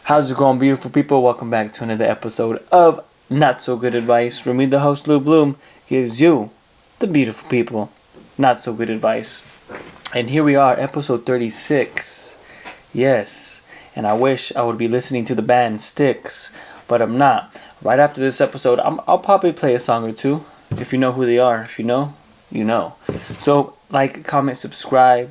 How's it going, beautiful people? Welcome back to another episode of Not So Good Advice, where me, the host, Lou Bloom, gives you, the beautiful people, not so good advice. And here we are, episode 36. Yes, and I wish I would be listening to the band Styx, but I'm not. Right after this episode, I'll probably play a song or two. If you know who they are. If you know, you know. So, like, comment, subscribe,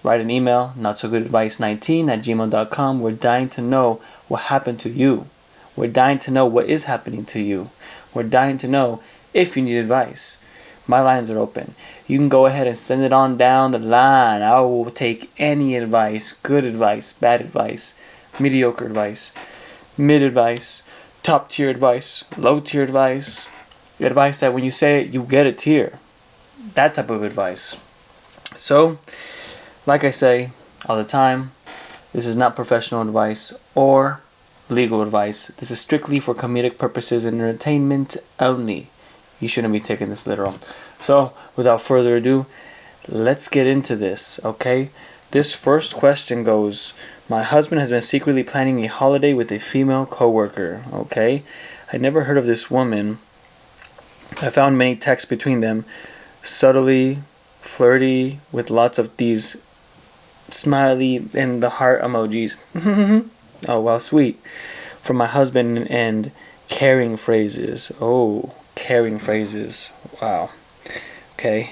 write an email, notsogoodadvice19@gmail.com. We're dying to know what happened to you. We're dying to know what is happening to you. We're dying to know if you need advice. My lines are open. You can go ahead and send it on down the line. I will take any advice, good advice, bad advice, mediocre advice, mid advice, top tier advice, low tier advice, advice that when you say it, you get a tear. That type of advice. So, like I say all the time, this is not professional advice or legal advice. This is strictly for comedic purposes and entertainment only. You shouldn't be taking this literal. So, without further ado, let's get into this, okay? This first question goes, my husband has been secretly planning a holiday with a female coworker, okay? I never heard of this woman. I found many texts between them, subtly flirty, with lots of these smiley and the heart emojis. Oh, wow, sweet. From my husband, and caring phrases. Oh, caring phrases. Wow. Okay.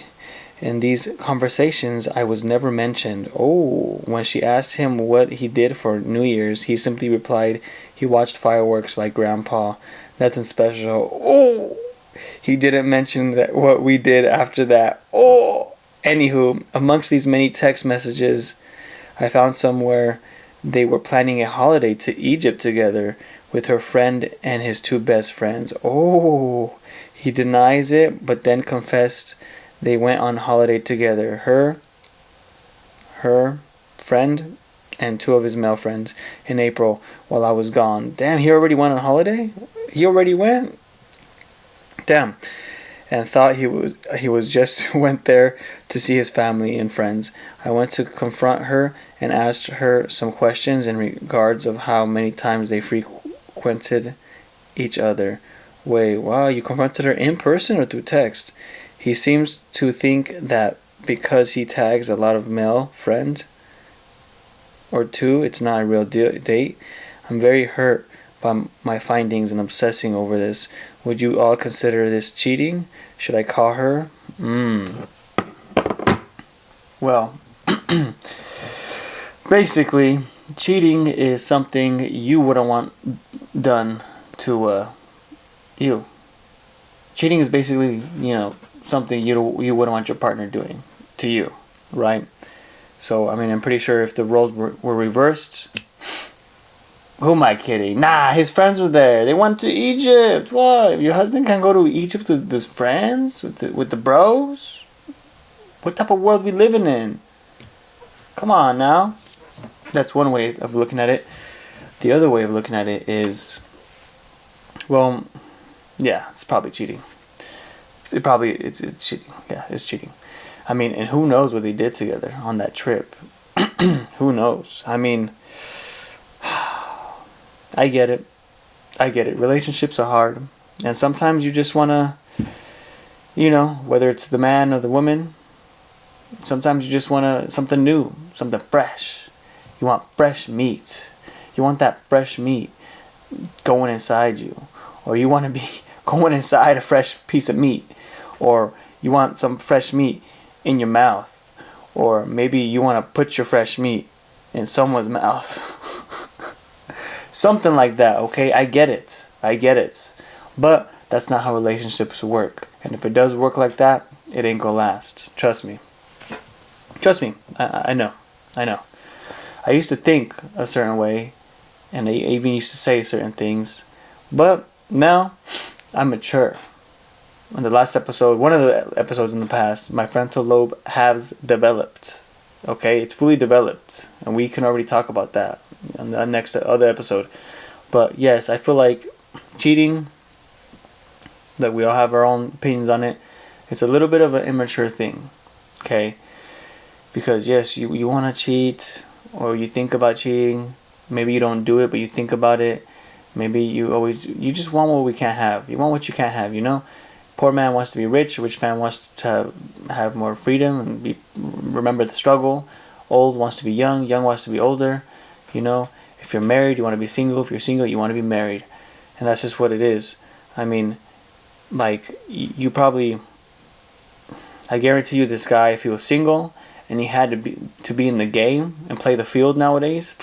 In these conversations, I was never mentioned. Oh, when she asked him what he did for New Year's, he simply replied he watched fireworks like Grandpa. Nothing special. Oh, he didn't mention that what we did after that. Oh, anywho, amongst these many text messages, I found somewhere they were planning a holiday to Egypt together with her friend and his two best friends. Oh, he denies it, but then confessed they went on holiday together. Her friend, and two of his male friends in April while I was gone. Damn, he already went on holiday? He already went? Damn. And thought he was just went there to see his family and friends. I went to confront her and asked her some questions in regards of how many times they frequented each other. Wait, wow, you confronted her in person or through text? He seems to think that because he tags a lot of male friends or two, it's not a real date. I'm very hurt by my findings and obsessing over this. Would you all consider this cheating? Should I call her? Well, basically, cheating is something you wouldn't want done to you. Cheating is basically, something you wouldn't want your partner doing to you, right? So, I mean, I'm pretty sure if the roles were reversed, who am I kidding? Nah, his friends were there. They went to Egypt. What? Your husband can't go to Egypt with his friends? With the bros? What type of world we living in? Come on now. That's one way of looking at it. The other way of looking at it is, well, yeah, it's probably cheating. It's cheating. Yeah, it's cheating. I mean, and who knows what they did together on that trip? Who knows? I mean, I get it. Relationships are hard. And sometimes you just want to, whether it's the man or the woman, sometimes you just want something new, something fresh. You want fresh meat. You want that fresh meat going inside you. Or you want to be going inside a fresh piece of meat. Or you want some fresh meat in your mouth. Or maybe you want to put your fresh meat in someone's mouth. Something like that, okay? I get it. But that's not how relationships work. And if it does work like that, it ain't gonna last. Trust me. I know. I used to think a certain way, and I even used to say certain things. But now, I'm mature. In the last episode, one of the episodes in the past, my frontal lobe has developed. Okay? It's fully developed. And we can already talk about that on the next other episode. But yes, I feel like cheating, that we all have our own opinions on it. It's a little bit of an immature thing, okay? Because yes, you want to cheat, or you think about cheating. Maybe you don't do it, but you think about it. Maybe you just want what we can't have. You want what you can't have, you know? Poor man wants to be rich. Rich man wants to have more freedom and remember the struggle. Old wants to be young. Young wants to be older. You know, if you're married, you want to be single. If you're single, you want to be married. And that's just what it is. I mean, like, you probably, I guarantee you, this guy, if he was single and he had to be in the game and play the field nowadays,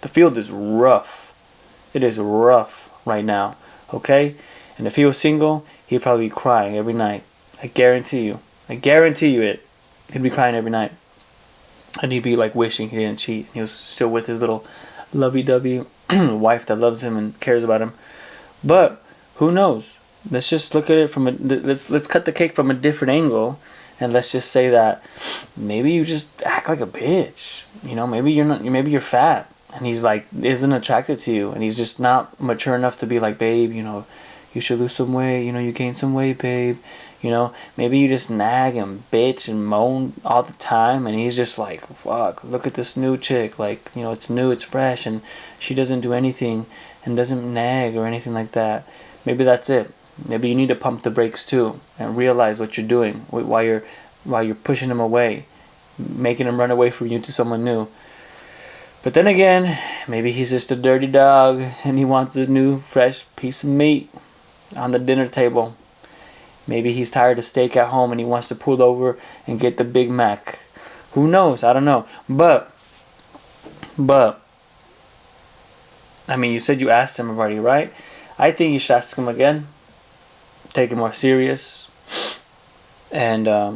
the field is rough. It is rough right now, okay? And if he was single, he'd probably be crying every night. I guarantee you. I guarantee you it. He'd be crying every night. And he'd be like wishing he didn't cheat. He was still with his little lovey-dovey wife that loves him and cares about him. But who knows? Let's just look at it from let's cut the cake from a different angle, and let's just say that maybe you just act like a bitch. You know, maybe you're not. Maybe you're fat, and he's like isn't attracted to you, and he's just not mature enough to be like, babe, you know, you should lose some weight. You know, you gained some weight, babe. You know, maybe you just nag and bitch and moan all the time, and he's just like, fuck, look at this new chick. Like, you know, it's new, it's fresh, and she doesn't do anything and doesn't nag or anything like that. Maybe that's it. Maybe you need to pump the brakes too and realize what you're doing while you're pushing him away, making him run away from you to someone new. But then again, maybe he's just a dirty dog and he wants a new, fresh piece of meat on the dinner table. Maybe he's tired of steak at home and he wants to pull over and get the Big Mac. Who knows? I don't know. But I mean, you said you asked him already, right? I think you should ask him again. Take it more serious. And I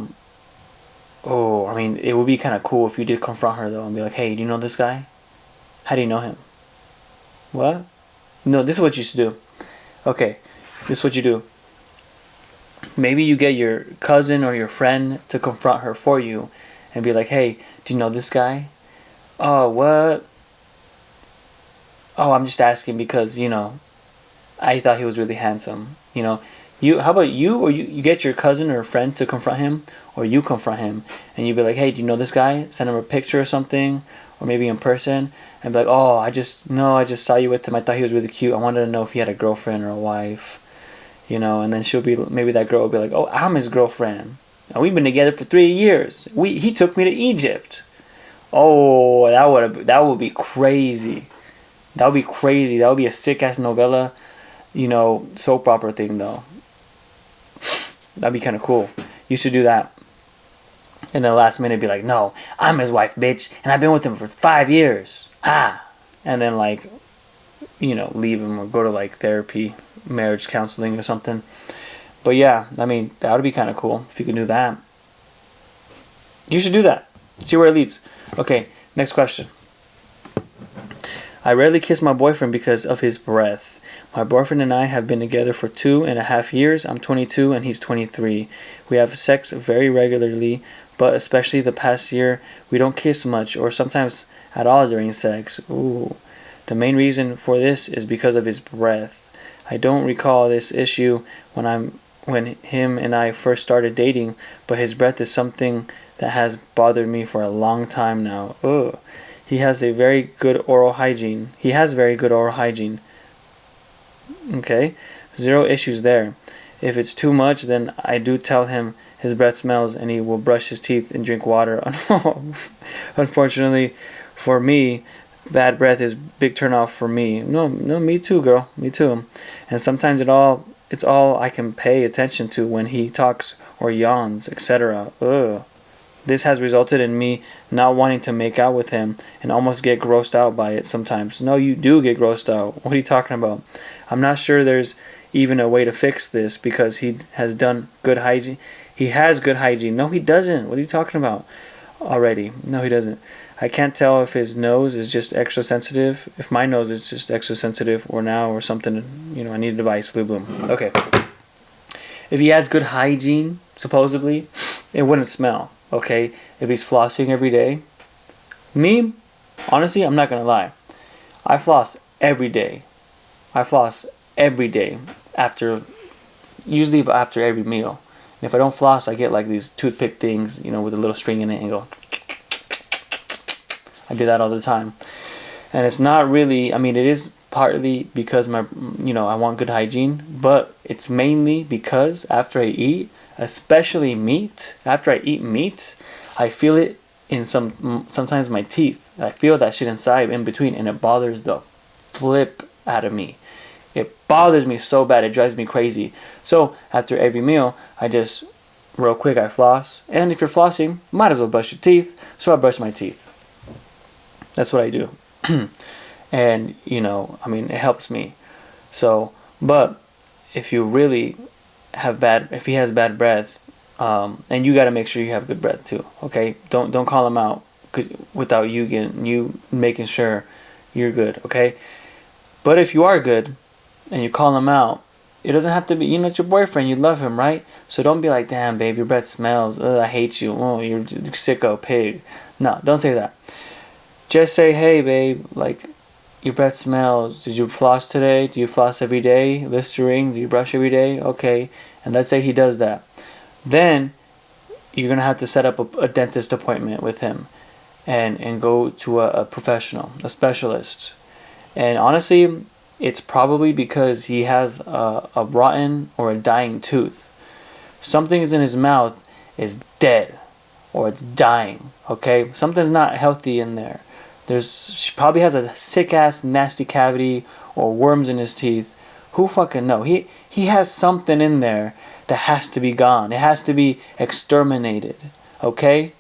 mean, it would be kind of cool if you did confront her though and be like, hey, do you know this guy? How do you know him? What? No, this is what you should do. Okay, this is what you do. Maybe you get your cousin or your friend to confront her for you and be like, hey, do you know this guy? Oh, what? Oh, I'm just asking because, you know, I thought he was really handsome. You know, how about you, or you get your cousin or a friend to confront him, or you confront him and you be like, hey, do you know this guy? Send him a picture or something, or maybe in person, and be like, oh, I just saw you with him. I thought he was really cute. I wanted to know if he had a girlfriend or a wife, you know. And then maybe that girl will be like, oh, I'm his girlfriend, and we've been together for 3 years. He took me to Egypt. Oh, that would be crazy. That would be crazy. That would be a sick ass novella, you know, soap opera thing though. That'd be kind of cool. You should do that. And then last minute be like, no, I'm his wife, bitch, and I've been with him for 5 years. And then like, you know, leave him or go to like therapy, marriage counseling or something. But yeah, I mean, that would be kind of cool if you could do that. You should do that. See where it leads. Okay, next question. I rarely kiss my boyfriend because of his breath. My boyfriend and I have been together for 2.5 years. I'm 22 and he's 23. We have sex very regularly, but especially the past year, we don't kiss much or sometimes at all during sex. Ooh. The main reason for this is because of his breath. I don't recall this issue when him and I first started dating, but his breath is something that has bothered me for a long time now. Ugh. He has very good oral hygiene. Okay, 0 issues there. If it's too much, then I do tell him his breath smells and he will brush his teeth and drink water. Unfortunately for me, bad breath is big turnoff for me. No, me too, girl. Me too. And sometimes it's all I can pay attention to when he talks or yawns, etc. Ugh. This has resulted in me not wanting to make out with him and almost get grossed out by it sometimes. No, you do get grossed out. What are you talking about? I'm not sure there's even a way to fix this because he has done good hygiene. He has good hygiene. No, he doesn't. What are you talking about already? No, he doesn't. I can't tell if his nose is just extra sensitive, if my nose is just extra sensitive or something, you know, I need a device, boom. Okay. If he has good hygiene, supposedly, it wouldn't smell. Okay, if he's flossing every day. Me, honestly, I'm not gonna lie. I floss every day. Usually after every meal. And if I don't floss, I get like these toothpick things, you know, with a little string in it, and go. I do that all the time. And it's not really, I mean, it is partly because I want good hygiene, but it's mainly because after I eat, especially meat, after I eat meat, I feel it in sometimes my teeth. I feel that shit inside, in between, and it bothers the flip out of me. It bothers me so bad, it drives me crazy. So after every meal, I just, real quick, I floss. And if you're flossing, might as well brush your teeth. So I brush my teeth. That's what I do. And, it helps me. So, but if you really if he has bad breath, and you got to make sure you have good breath too, okay? Don't call him out without you making sure you're good, okay? But if you are good and you call him out, it doesn't have to be, it's your boyfriend, you love him, right? So don't be like, damn, babe, your breath smells, I hate you, oh, you're a sicko pig. No, don't say that. Just say, hey, babe, like, your breath smells. Did you floss today? Do you floss every day? Listerine? Do you brush every day? Okay. And let's say he does that. Then you're going to have to set up a dentist appointment with him and go to a professional, a specialist. And honestly, it's probably because he has a rotten or a dying tooth. Something is in his mouth is dead or it's dying, okay? Something's not healthy in there. She probably has a sick-ass nasty cavity or worms in his teeth. Who fucking know? He has something in there that has to be gone. It has to be exterminated, okay?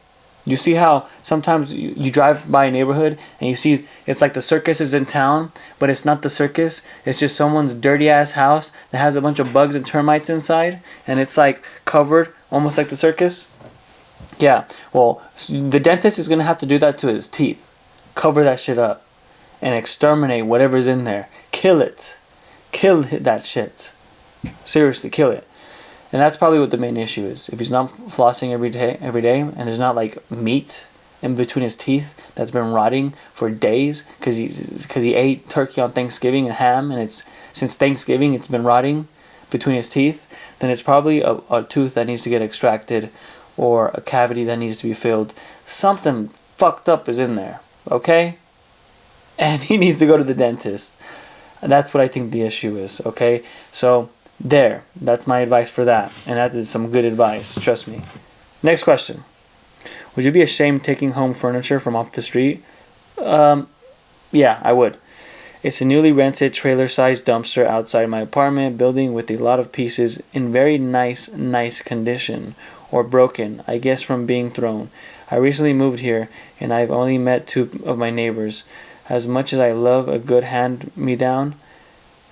You see how sometimes you drive by a neighborhood and you see it's like the circus is in town, but it's not the circus. It's just someone's dirty-ass house that has a bunch of bugs and termites inside, and it's like covered almost like the circus. Yeah, well, the dentist is going to have to do that to his teeth. Cover that shit up and exterminate whatever's in there. Kill it. Kill that shit. Seriously, kill it. And that's probably what the main issue is. If he's not flossing every day, and there's not like meat in between his teeth that's been rotting for days because he ate turkey on Thanksgiving and ham, and since Thanksgiving it's been rotting between his teeth, then it's probably a tooth that needs to get extracted or a cavity that needs to be filled. Something fucked up is in there. Okay? And he needs to go to the dentist. That's what I think the issue is. Okay? So, that's my advice for that. And that is some good advice. Trust me. Next question. Would you be ashamed taking home furniture from off the street? Yeah, I would. It's a newly rented trailer-sized dumpster outside my apartment building with a lot of pieces in very nice condition. Or broken, I guess from being thrown. I recently moved here, and I've only met 2 of my neighbors. As much as I love a good hand-me-down,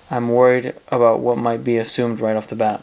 I'm worried about what might be assumed right off the bat.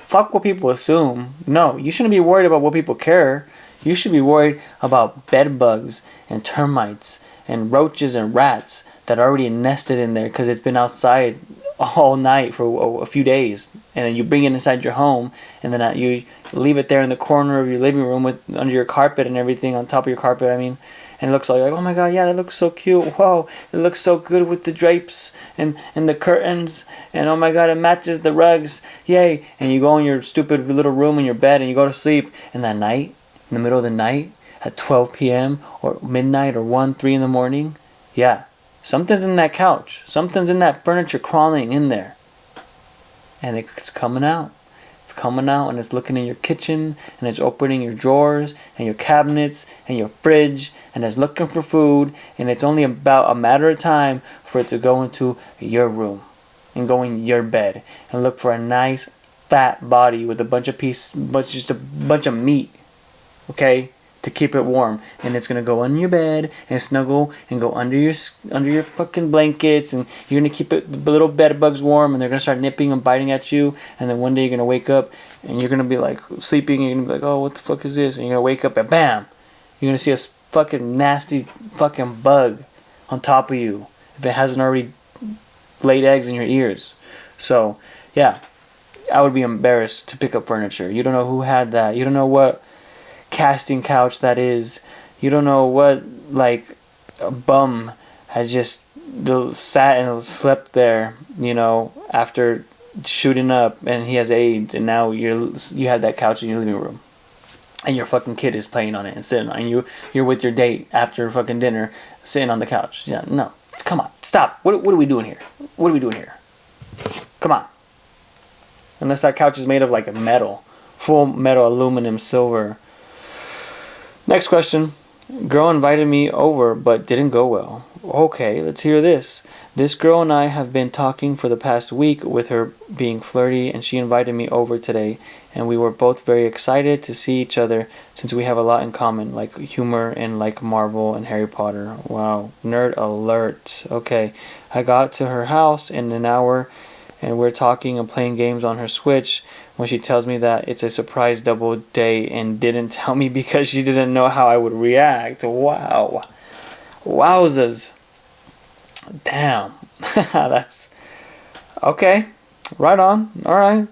Fuck what people assume. No, you shouldn't be worried about what people care. You should be worried about bed bugs and termites and roaches and rats that are already nested in there because it's been outside all night for a few days, and then you bring it inside your home, and then you leave it there in the corner of your living room under your carpet and everything, on top of your carpet, and it looks like, oh my god, yeah, that looks so cute, whoa, it looks so good with the drapes and the curtains, and oh my god, it matches the rugs, yay, and you go in your stupid little room in your bed and you go to sleep, and that night, in the middle of the night, at 12 p.m. or midnight or 1, 3 in the morning, yeah, something's in that couch. Something's in that furniture crawling in there. And it's coming out. It's coming out and it's looking in your kitchen and it's opening your drawers and your cabinets and your fridge and it's looking for food, and it's only about a matter of time for it to go into your room and go in your bed and look for a nice fat body with just a bunch of meat. Okay? To keep it warm, and it's gonna go under your bed and snuggle and go under your fucking blankets, and you're gonna keep the little bed bugs warm, and they're gonna start nipping and biting at you, and then one day you're gonna wake up and you're gonna be like sleeping, and you're gonna be like, oh, what the fuck is this? And you're gonna wake up and bam, you're gonna see a fucking nasty fucking bug on top of you if it hasn't already laid eggs in your ears. So yeah, I would be embarrassed to pick up furniture. You don't know who had that. You don't know what casting couch that is. You don't know what like a bum has just sat and slept there, after shooting up and he has AIDS, and now you have that couch in your living room, and your fucking kid is playing on it and sitting on it, and you're with your date after fucking dinner sitting on the couch. Yeah, no, come on, stop. What are we doing here? What are we doing here? Come on. Unless that couch is made of like a metal, full metal, aluminum, silver. Next question. Girl invited me over but didn't go well. Okay, let's hear this. This girl and I have been talking for the past week, with her being flirty, and she invited me over today, and we were both very excited to see each other since we have a lot in common, like humor and like Marvel and Harry Potter. Wow, nerd alert. Okay, I got to her house in an hour, and we're talking and playing games on her Switch when she tells me that it's a surprise double date and didn't tell me because she didn't know how I would react. Wow. Wowzers. Damn. That's okay. Right on. All right.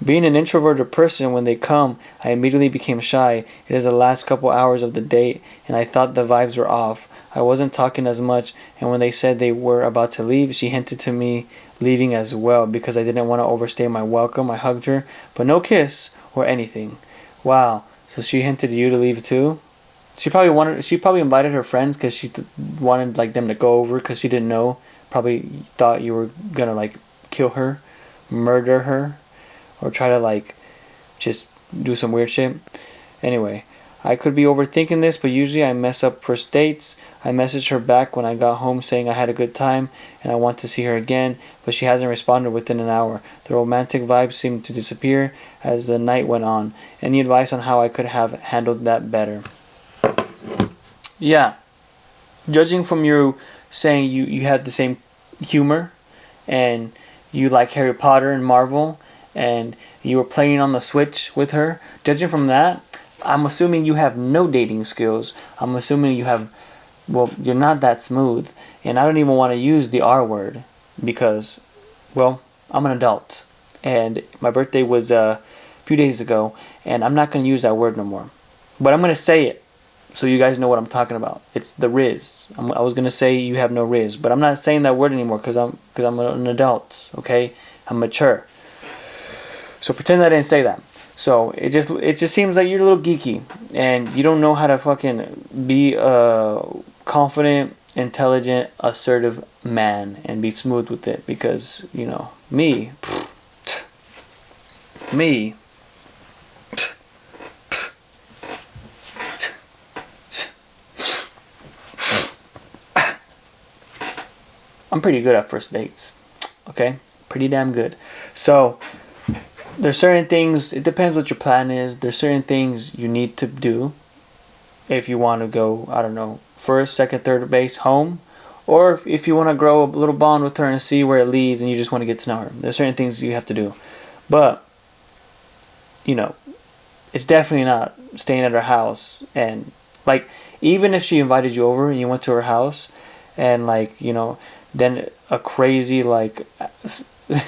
Being an introverted person, when they come, I immediately became shy. It is the last couple hours of the date, and I thought the vibes were off. I wasn't talking as much, and when they said they were about to leave, she hinted to me leaving as well because I didn't want to overstay my welcome. I hugged her, but no kiss or anything. Wow. So she hinted you to leave too? She probably invited her friends because she wanted like them to go over because she didn't know. Probably thought you were gonna like kill her, murder her, or try to like just do some weird shit. Anyway, I could be overthinking this, but usually I mess up first dates. I messaged her back when I got home saying I had a good time and I want to see her again, but she hasn't responded within an hour. The romantic vibes seemed to disappear as the night went on. Any advice on how I could have handled that better? Yeah. Judging from you saying you had the same humor and you like Harry Potter and Marvel and you were playing on the Switch with her, judging from that, I'm assuming you have no dating skills. I'm assuming you're not that smooth. And I don't even want to use the R word because, well, I'm an adult. And my birthday was a few days ago, and I'm not going to use that word no more. But I'm going to say it so you guys know what I'm talking about. It's the Riz. I was going to say you have no Riz, but I'm not saying that word anymore because I'm an adult, okay? I'm mature. So pretend I didn't say that. So it just seems like you're a little geeky and you don't know how to fucking be a confident, intelligent, assertive man and be smooth with it because, you know, me. I'm pretty good at first dates. Okay? Pretty damn good. So there's certain things, it depends what your plan is. There's certain things you need to do if you want to go, I don't know, first, second, third base home. Or if you want to grow a little bond with her and see where it leads and you just want to get to know her. There's certain things you have to do. But, you know, it's definitely not staying at her house. And, like, even if she invited you over and you went to her house and, like, you know, then a crazy, like,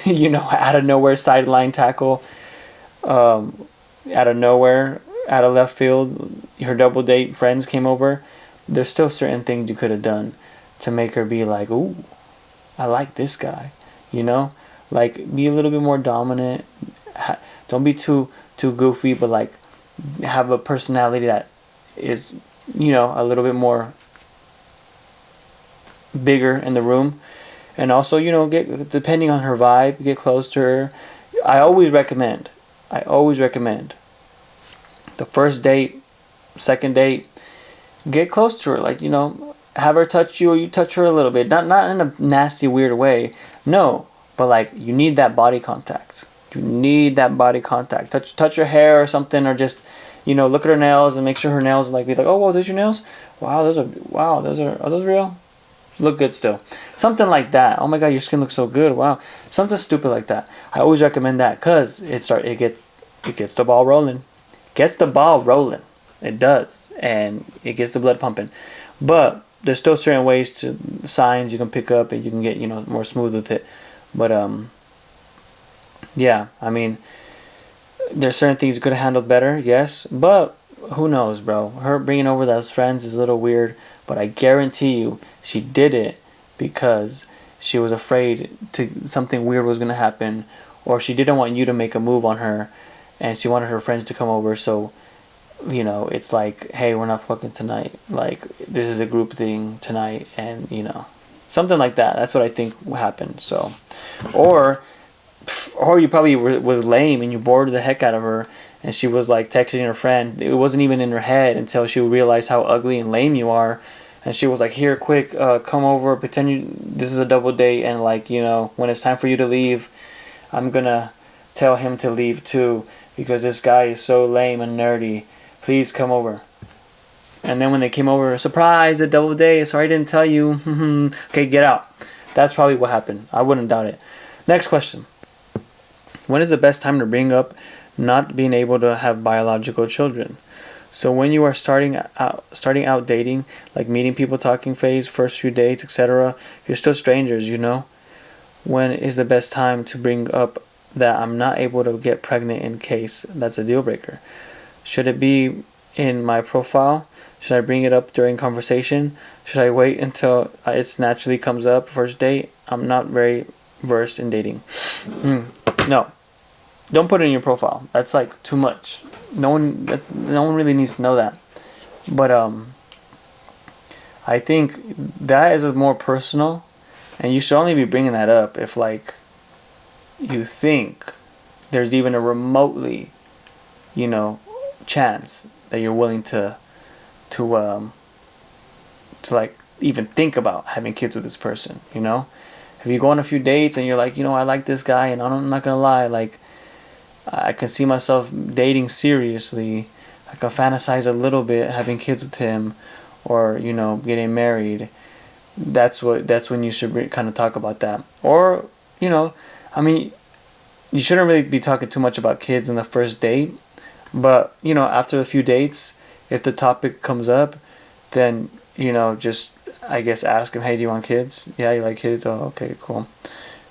you know, out of nowhere sideline tackle, out of nowhere, out of left field, her double date friends came over. There's still certain things you could have done to make her be like, ooh, I like this guy, you know, like be a little bit more dominant. Don't be too goofy, but like have a personality that is, you know, a little bit more bigger in the room. And also, you know, depending on her vibe, get close to her. I always recommend the first date, second date, get close to her. Like, you know, have her touch you or you touch her a little bit. Not in a nasty, weird way. No, but like you need that body contact. Touch her hair or something, or just, you know, look at her nails and make sure her nails like be like, oh, well, those are your nails. Wow, are those real? Look good still. Something like that. Oh my god, your skin looks so good. Wow. Something stupid like that. I always recommend that because it gets the ball rolling. It does. And it gets the blood pumping. But there's still certain signs you can pick up and you can get, you know, more smooth with it. But yeah, I mean, there's certain things you could have handled better, yes, but who knows, bro? Her bringing over those friends is a little weird, but I guarantee you she did it because she was afraid something weird was going to happen, or she didn't want you to make a move on her, and she wanted her friends to come over. So, you know, it's like, hey, we're not fucking tonight. Like, this is a group thing tonight, and, you know, something like that. That's what I think happened. So, or you probably was lame and you bored the heck out of her, and she was like texting her friend. It wasn't even in her head until she realized how ugly and lame you are, and she was like, here, quick, come over, pretend this is a double date, and like, you know, when it's time for you to leave, I'm gonna tell him to leave too, because this guy is so lame and nerdy. Please come over. And then when they came over, surprise, a double date, sorry I didn't tell you. Okay, get out. That's probably what happened. I wouldn't doubt it. Next question. When is the best time to bring up not being able to have biological children? So when you are starting out dating, like meeting people, talking phase, first few dates, etc., you're still strangers, you know? When is the best time to bring up that I'm not able to get pregnant in case that's a deal breaker? Should it be in my profile? Should I bring it up during conversation? Should I wait until it naturally comes up first date? I'm not very versed in dating. No. Don't put it in your profile. That's like too much. No one really needs to know that. But I think that is more personal, and you should only be bringing that up if like you think there's even a remotely, you know, chance that you're willing to like even think about having kids with this person, you know? If you go on a few dates and you're like, you know, I like this guy, and I'm not gonna lie, like, I can see myself dating seriously. I can fantasize a little bit having kids with him, or, you know, getting married. That's when you should kind of talk about that. Or, you know, I mean, you shouldn't really be talking too much about kids in the first date, but, you know, after a few dates, if the topic comes up, then, you know, just, I guess, ask him, hey, do you want kids? Yeah, you like kids? Oh, okay, cool.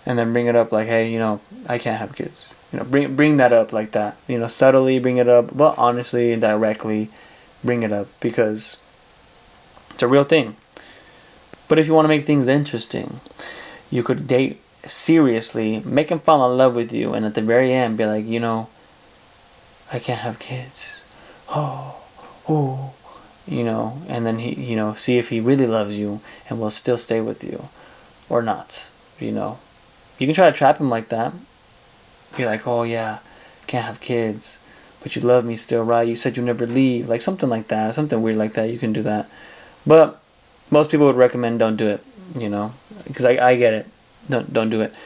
And then bring it up like, hey, you know, I can't have kids. You know, bring that up like that. You know, subtly bring it up, but honestly and directly bring it up, because it's a real thing. But if you want to make things interesting, you could date seriously, make him fall in love with you, and at the very end be like, you know, I can't have kids. Oh, you know, and then he, you know, see if he really loves you and will still stay with you or not, you know. You can try to trap him like that. Be like, oh yeah, can't have kids, but you love me still, right? You said you never leave, like something like that, something weird like that. You can do that, but most people would recommend don't do it, you know, because I get it. Don't do it.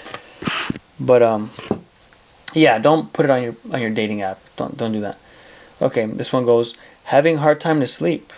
But yeah, don't put it on your dating app. Don't do that. Okay, this one goes, having a hard time to sleep.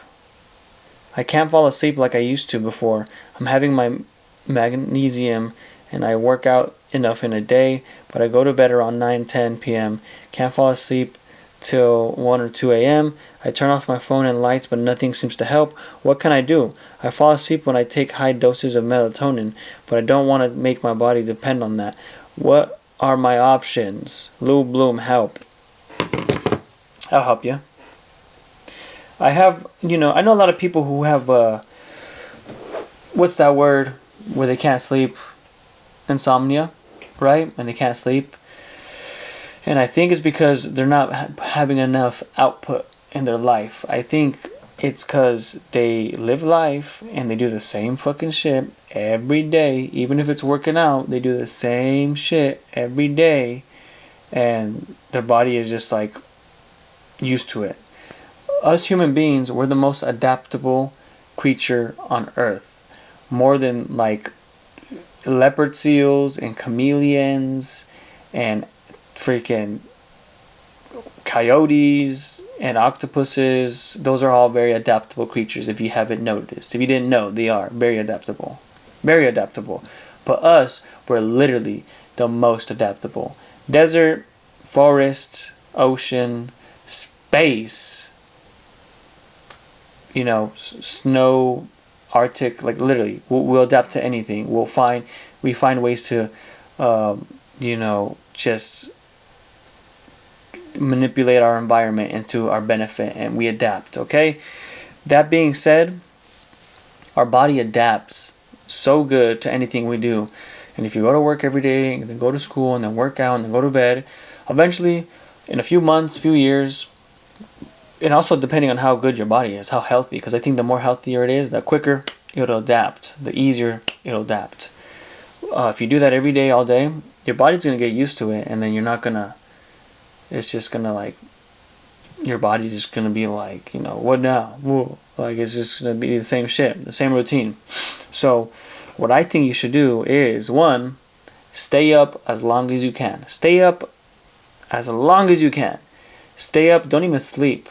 I can't fall asleep like I used to before. I'm having my magnesium and I work out enough in a day, but I go to bed around 9-10 p.m. Can't fall asleep till 1 or 2 a.m. I turn off my phone and lights, but nothing seems to help. What can I do? I fall asleep when I take high doses of melatonin, but I don't want to make my body depend on that. What are my options? Lou Bloom, help. I'll help you. I have, you know, I know a lot of people who have, what's that word where they can't sleep? Insomnia, right? And they can't sleep. And I think it's because they're not having enough output in their life. I think it's because they live life and they do the same fucking shit every day. Even if it's working out, they do the same shit every day. And their body is just like used to it. Us human beings, we're the most adaptable creature on earth. More than like leopard seals and chameleons and freaking coyotes and octopuses. Those are all very adaptable creatures, if you haven't noticed. If you didn't know, they are very adaptable. Very adaptable. But us, we're literally the most adaptable. Desert, forest, ocean, space, you know, snow, Arctic, like literally, we'll adapt to anything. We find ways to, you know, just manipulate our environment into our benefit, and we adapt. Okay. That being said, our body adapts so good to anything we do. And if you go to work every day and then go to school and then work out and then go to bed, eventually, in a few months, few years, and also depending on how good your body is, how healthy, because I think the more healthier it is, the quicker it'll adapt, the easier it'll adapt. If you do that every day, all day, your body's going to get used to it, and then you're not going to, it's just going to like, your body's just going to be like, you know, what now? Whoa. Like, it's just going to be the same shit, the same routine. So, what I think you should do is, one, stay up as long as you can. Stay up as long as you can. Stay up, don't even sleep.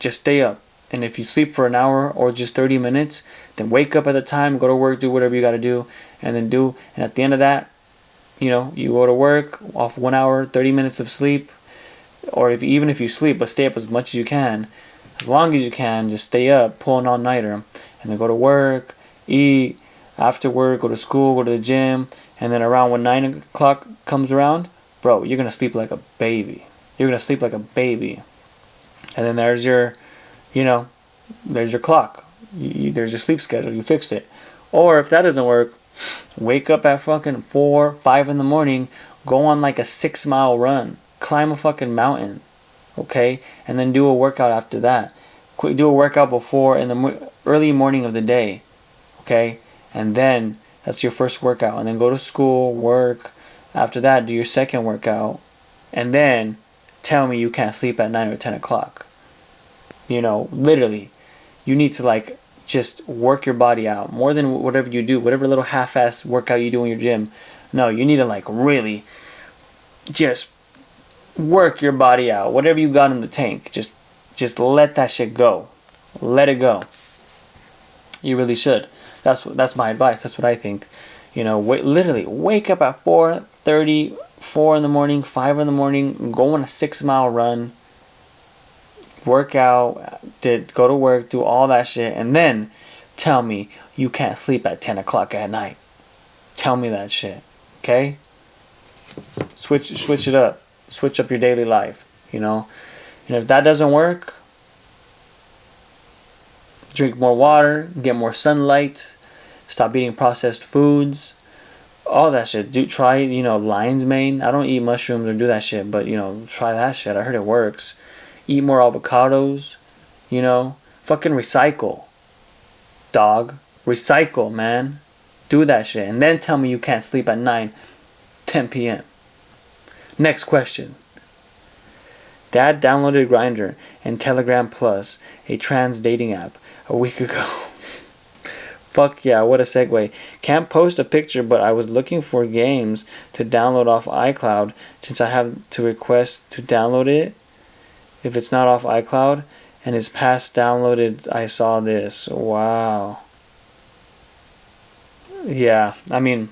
Just stay up. And if you sleep for an hour or just 30 minutes, then wake up at the time, go to work, do whatever you got to do, and then do. And at the end of that, you know, you go to work off 1 hour, 30 minutes of sleep. Or even if you sleep, but stay up as much as you can. As long as you can, just stay up, pull an all-nighter. And then go to work, eat, after work, go to school, go to the gym. And then around when 9 o'clock comes around, bro, you're going to sleep like a baby. You're going to sleep like a baby. And then there's your, you know, there's your clock. There's your sleep schedule. You fixed it. Or if that doesn't work, wake up at fucking 4, 5 in the morning. Go on like a 6-mile run. Climb a fucking mountain. Okay? And then do a workout after that. Do a workout before in the early morning of the day. Okay? And then that's your first workout. And then go to school, work. After that, do your second workout. And then tell me you can't sleep at 9 or 10 o'clock. You know, literally, you need to like just work your body out more than whatever you do, whatever little half-ass workout you do in your gym. No, you need to like really just work your body out. Whatever you got in the tank, just let that shit go. Let it go. You really should. That's my advice. That's what I think. You know, literally wake up at 4:30, 4 in the morning, 5 in the morning, go on a 6-mile run, work out, go to work, do all that shit, and then tell me you can't sleep at 10 o'clock at night. Tell me that shit. Okay? Switch it up. Switch up your daily life, you know? And if that doesn't work, drink more water, get more sunlight, stop eating processed foods, all that shit. Try, you know, lion's mane. I don't eat mushrooms or do that shit, but, you know, try that shit. I heard it works. Eat more avocados, you know. Fucking recycle, dog. Recycle, man. Do that shit. And then tell me you can't sleep at 9, 10 p.m. Next question. Dad downloaded Grindr and Telegram Plus, a trans dating app, a week ago. Fuck yeah, what a segue. Can't post a picture, but I was looking for games to download off iCloud since I have to request to download it if it's not off iCloud and is past downloaded. I saw this. Wow. Yeah, I mean,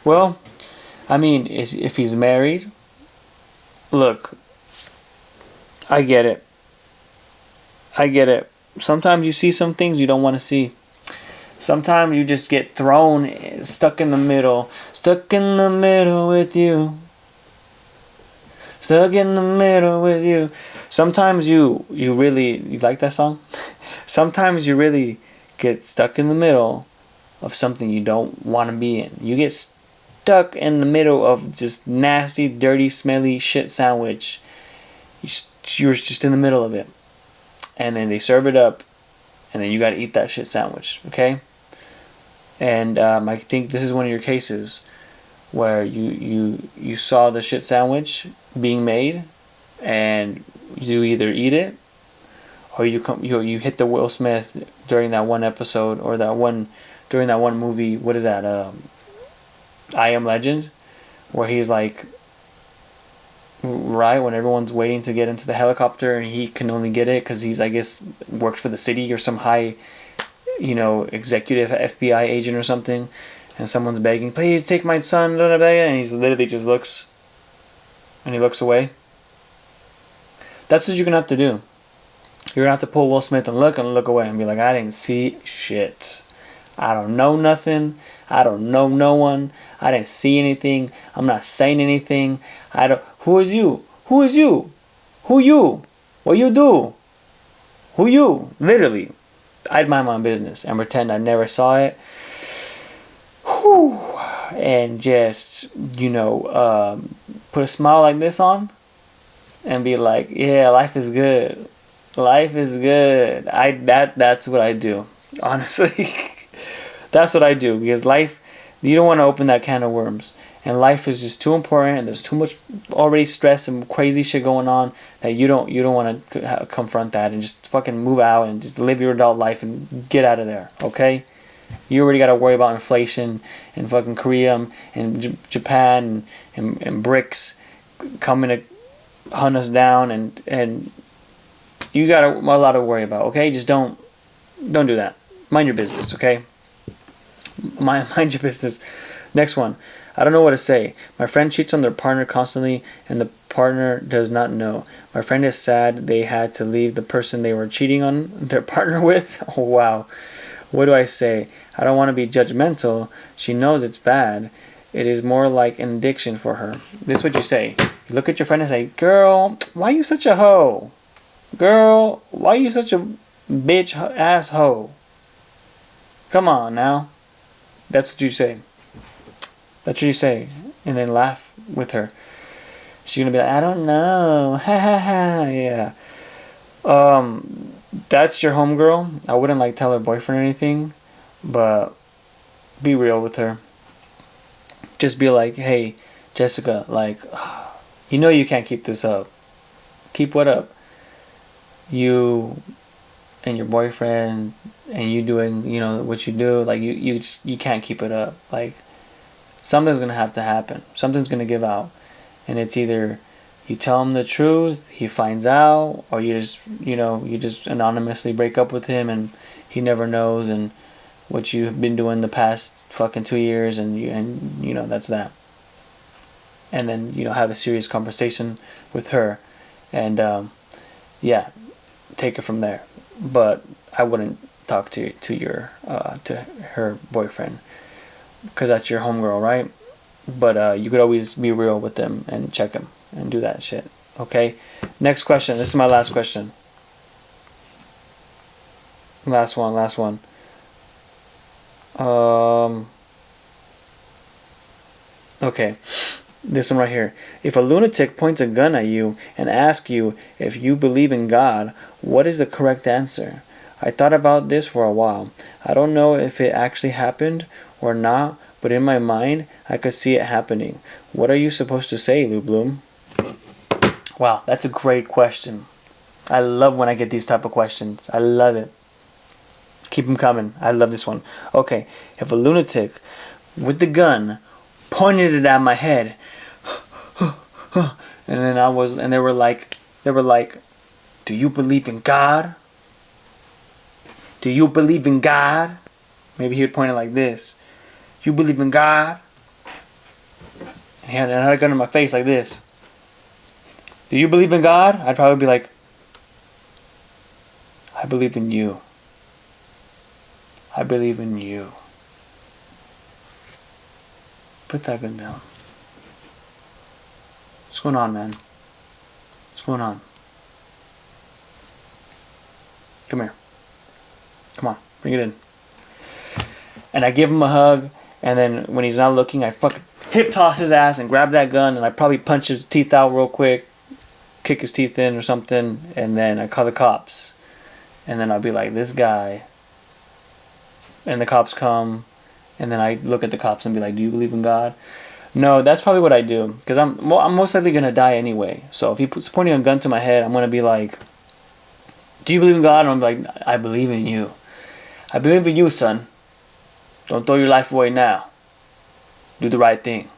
well, I mean, if he's married, look, I get it. Sometimes you see some things you don't want to see. Sometimes you just get thrown, stuck in the middle with you. Stuck in the middle with you. Sometimes you like that song? Sometimes you really get stuck in the middle of something you don't want to be in. You get stuck in the middle of just nasty, dirty, smelly shit sandwich. You're just in the middle of it. And then they serve it up. And then you got to eat that shit sandwich. Okay? And I think this is one of your cases where you saw the shit sandwich being made. And you either eat it or you hit the Will Smith during that one episode or during that one movie. What is that? I Am Legend, where he's like, right when everyone's waiting to get into the helicopter and he can only get it because he's, I guess, works for the city or some high, you know, executive FBI agent or something, and someone's begging, please take my son, blah, blah, blah, and he literally just looks away. That's what you're gonna have to do. You're gonna have to pull Will Smith and look away and be like, I didn't see shit. I don't know nothing. I don't know no one. I didn't see anything. I'm not saying anything. Who is you? Who is you? Who you? What you do? Who you? Literally. I'd mind my own business and pretend I never saw it. Whew. And just, put a smile like this on and be like, yeah, life is good. Life is good. That's what I do. Honestly. That's what I do. Because life, you don't want to open that can of worms. And life is just too important, and there's too much already stress and crazy shit going on that you don't want to confront that, and just fucking move out and just live your adult life and get out of there, okay? You already got to worry about inflation in fucking Korea and Japan and BRICS coming to hunt us down, and you got a lot to worry about, okay? Just don't do that. Mind your business, okay? Mind your business. Next one. I don't know what to say. My friend cheats on their partner constantly and the partner does not know. My friend is sad they had to leave the person they were cheating on their partner with. Oh, wow. What do I say? I don't want to be judgmental. She knows it's bad. It is more like an addiction for her. This is what you say. You look at your friend and say, girl, why you such a hoe? Girl, why you such a bitch ass hoe? Come on now. That's what you say. That's what you say. And then laugh with her. She's going to be like, I don't know. Ha ha ha. Yeah. That's your homegirl. I wouldn't tell her boyfriend or anything. But be real with her. Just be like, hey, Jessica, you can't keep this up. Keep what up? You and your boyfriend and you doing, what you do. You can't keep it up. Something's going to have to happen. Something's going to give out. And it's either you tell him the truth, he finds out, or you just anonymously break up with him and he never knows and what you've been doing the past fucking 2 years and that's that. And then, have a serious conversation with her and, take it from there. But I wouldn't talk to her boyfriend. Because that's your homegirl, right? But you could always be real with them and check them and do that shit. Okay? Next question. This is my last question. Last one. Okay. This one right here. If a lunatic points a gun at you and asks you if you believe in God, what is the correct answer? I thought about this for a while. I don't know if it actually happened or not, but in my mind, I could see it happening. What are you supposed to say, Lou Bloom? Wow, that's a great question. I love when I get these type of questions. I love it. Keep them coming. I love this one. Okay, if a lunatic with the gun pointed it at my head, and then they were like, do you believe in God? Do you believe in God? Maybe he would point it like this. You believe in God? And he had a gun in my face like this. Do you believe in God? I'd probably be like, I believe in you. I believe in you. Put that gun down. What's going on, man? What's going on? Come here. Come on, bring it in. And I give him a hug, and then when he's not looking, I fucking hip toss his ass and grab that gun, and I probably punch his teeth out real quick, kick his teeth in or something, and then I call the cops. And then I'll be like, this guy. And the cops come, and then I look at the cops and be like, do you believe in God? No, that's probably what I do, because I'm most likely going to die anyway. So if he puts pointing a gun to my head, I'm going to be like, do you believe in God? And I'm like, I believe in you. I believe in you, son. Don't throw your life away now. Do the right thing.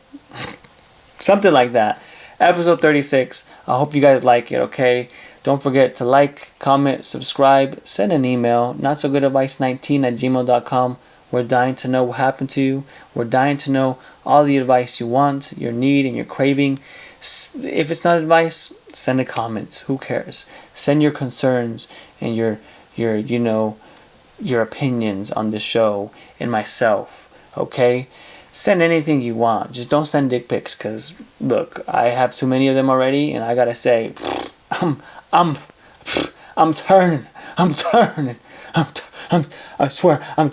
Something like that. Episode 36. I hope you guys like it, okay? Don't forget to like, comment, subscribe, send an email, notsogoodadvice19@gmail.com. We're dying to know what happened to you. We're dying to know all the advice you want, your need, and your craving. If it's not advice, send a comment. Who cares? Send your concerns and your opinions on the show and myself, okay? Send anything you want. Just don't send dick pics, because look, I have too many of them already, and I gotta say, I'm turning. I'm turning. I swear, I'm